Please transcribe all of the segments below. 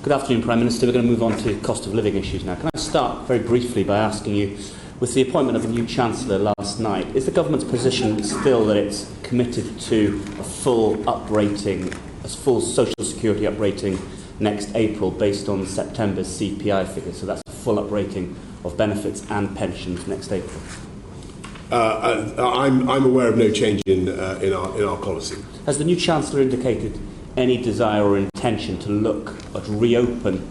Good afternoon, Prime Minister. We're going to move on to cost of living issues now. Can I start very briefly by asking you, with the appointment of a new Chancellor last night, is the government's position still that it's committed to a full uprating, a full social security uprating next April based on September's CPI figures? So that's a full uprating of benefits and pensions next April. I'm aware of no change in our policy. Has the new Chancellor indicated any desire or intention to look at reopen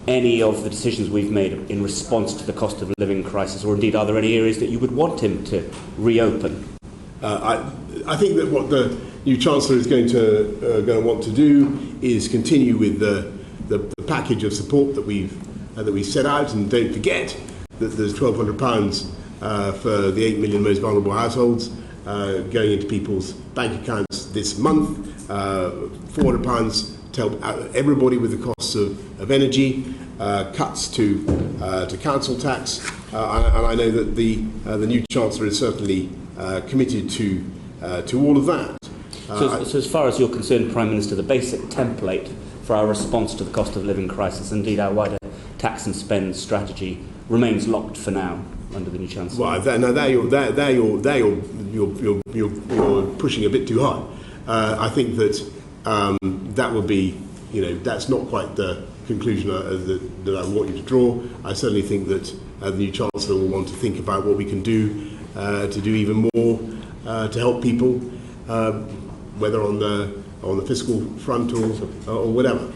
any of the decisions we've made in response to the cost of living crisis, or indeed are there any areas that you would want him to reopen? I think that what the new Chancellor is going to want to do is continue with the package of support that we set out, and don't forget that there's £1,200 for the 8 million most vulnerable households going into people's bank accounts this month, £400 to help everybody with the costs of energy, cuts to council tax, and I know that the new Chancellor is certainly committed to all of that. So as far as you're concerned, Prime Minister, the basic template for our response to the cost of living crisis, indeed our wider tax and spend strategy, remains locked for now under the new Chancellor. Well, you're pushing a bit too hard. I think that that would be, that's not quite the conclusion that I want you to draw. I certainly think that the new Chancellor will want to think about what we can do to do even more to help people, whether on the fiscal front or whatever.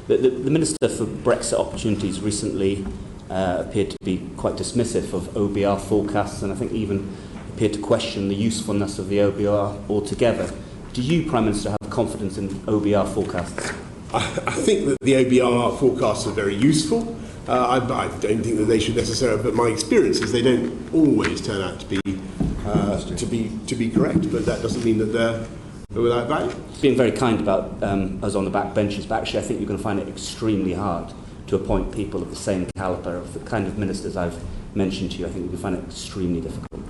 The Minister for Brexit Opportunities recently appeared to be quite dismissive of OBR forecasts, and I think even appeared to question the usefulness of the OBR altogether. Do you, Prime Minister, have confidence in OBR forecasts? I think that the OBR forecasts are very useful. I don't think that they should necessarily, but my experience is they don't always turn out to be correct. But that doesn't mean that they're without value. Being very kind about us on the back benches, but actually I think you're going to find it extremely hard to appoint people of the same calibre of the kind of ministers I've mentioned to you. I think you're going to find it extremely difficult.